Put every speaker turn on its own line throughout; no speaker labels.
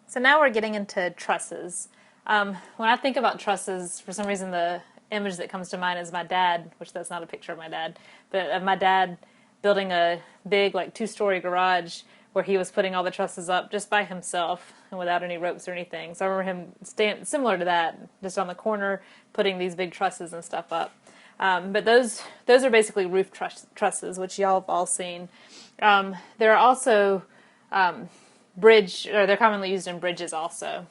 So now we're getting into trusses. When I think about trusses, for some reason the image that comes to mind is my dad, which that's not a picture of my dad, but of my dad building a big, like, two-story garage where he was putting all the trusses up just by himself and without any ropes or anything. So I remember him stand similar to that, just on the corner, putting these big trusses and stuff up. But those are basically roof trusses, which y'all have all seen. There are also they're commonly used in bridges also.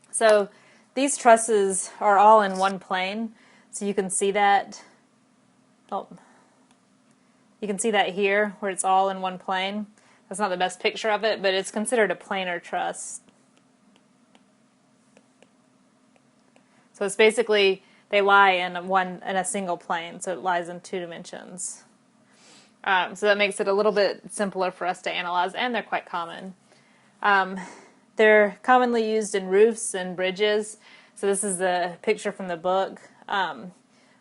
So these trusses are all in one plane, so you can see that. Oh, you can see that here, where it's all in one plane. That's not the best picture of it, but it's considered a planar truss. So it's basically, they lie in a single plane, so it lies in two dimensions. So that makes it a little bit simpler for us to analyze, and they're quite common. They're commonly used in roofs and bridges. So this is the picture from the book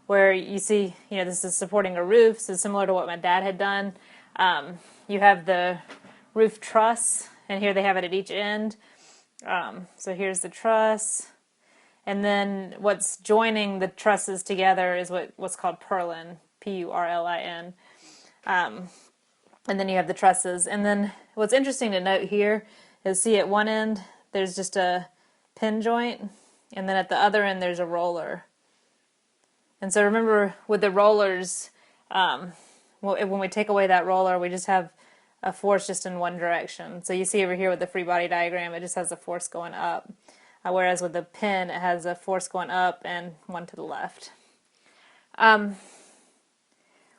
where you see, this is supporting a roof, so similar to what my dad had done. You have the roof truss, and here they have it at each end. So here's the truss, and then what's joining the trusses together is what's called purlin, P-U-R-L-I-N. And then you have the trusses. And then what's interesting to note here is, see, at one end there's just a pin joint, and then at the other end there's a roller. And so remember, with the rollers, when we take away that roller, we just have a force just in one direction. So you see over here with the free body diagram, it just has a force going up. Whereas with the pin, it has a force going up and one to the left.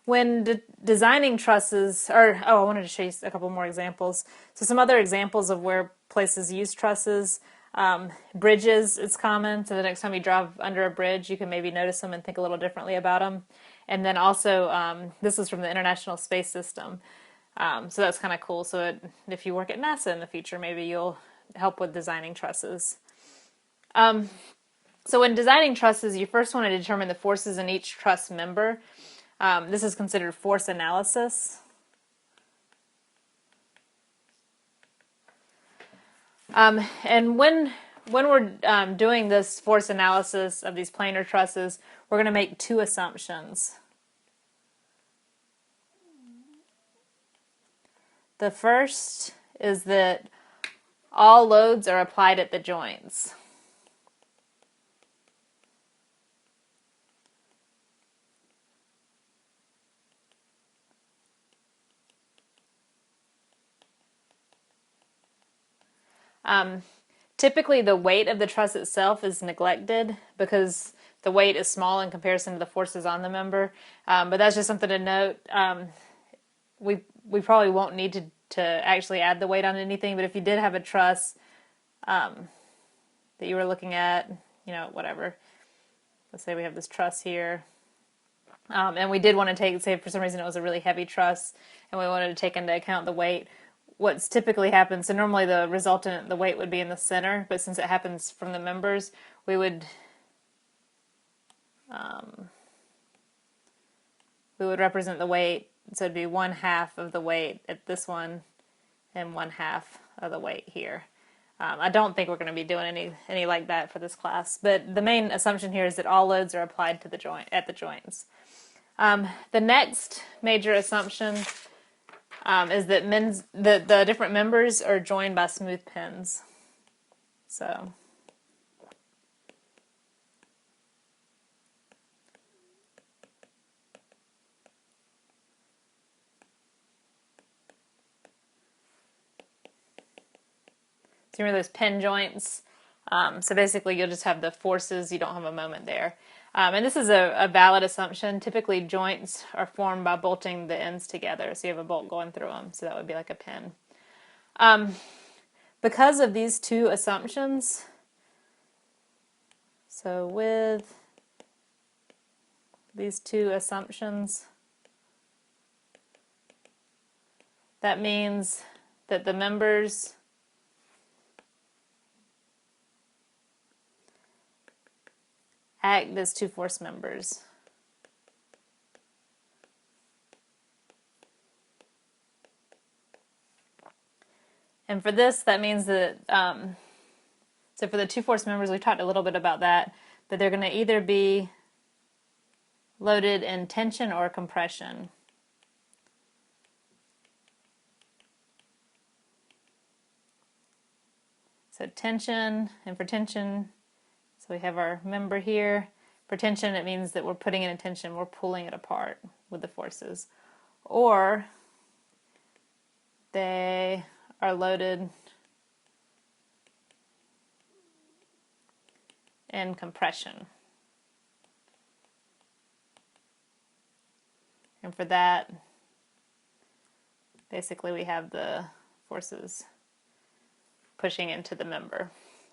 When designing trusses, I wanted to show you a couple more examples. So some other examples of where places use trusses. Bridges, it's common, so the next time you drive under a bridge, you can maybe notice them and think a little differently about them. And then also, this is from the International Space System, so that's kind of cool. So if you work at NASA in the future, maybe you'll help with designing trusses. So when designing trusses, you first want to determine the forces in each truss member. This is considered force analysis. And when we're doing this force analysis of these planar trusses, we're going to make two assumptions. The first is that all loads are applied at the joints. Typically the weight of the truss itself is neglected because the weight is small in comparison to the forces on the member. But that's just something to note. We probably won't need to actually add the weight on anything, but if you did have a truss that you were looking at, whatever. Let's say we have this truss here. And we did want to take, say for some reason it was a really heavy truss, and we wanted to take into account the weight. What's typically happens, so normally the resultant, the weight would be in the center, but since it happens from the members, we would represent the weight, so it'd be 1/2 of the weight at this one, and 1/2 of the weight here. I don't think we're going to be doing any like that for this class, but the main assumption here is that all loads are applied to the at the joints. The next major assumption is that the different members are joined by smooth pins. So remember those pin joints? So basically you'll just have the forces, you don't have a moment there. And this is a valid assumption. Typically joints are formed by bolting the ends together, so you have a bolt going through them, so that would be like a pin. Because of these two assumptions, so with these two assumptions, that means that the members act as two force members. And for this, that means that So for the two force members, we talked a little bit about that, but they're going to either be loaded in tension or compression. So tension, and for tension, so we have our member here. For tension, it means that we're putting in a tension, we're pulling it apart with the forces. Or they are loaded in compression. And for that, basically we have the forces pushing into the member.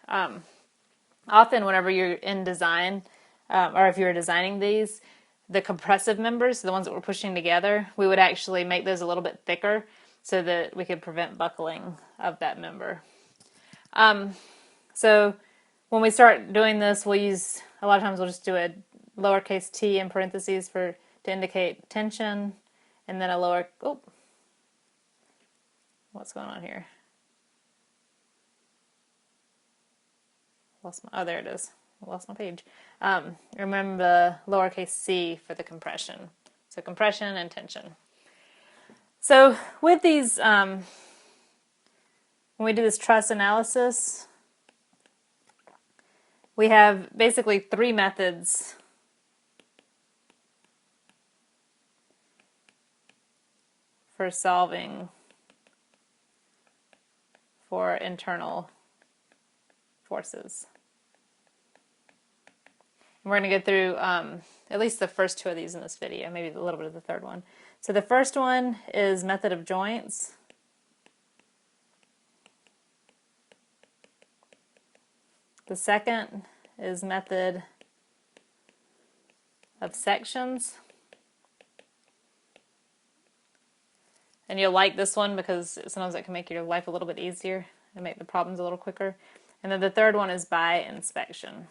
Often whenever you're in design, or if you're designing these, the compressive members, the ones that we're pushing together, we would actually make those a little bit thicker so that we could prevent buckling of that member. So when we start doing this, we'll use, a lot of times we'll just do a lowercase t in parentheses to indicate tension, and then a what's going on here? There it is. I lost my page. Remember the lowercase c for the compression. So compression and tension. So with these, when we do this truss analysis, we have basically three methods for solving for internal forces. And we're going to go through at least the first two of these in this video, maybe a little bit of the third one. So the first one is method of joints. The second is method of sections. And you'll like this one because sometimes it can make your life a little bit easier and make the problems a little quicker. And then the third one is by inspection.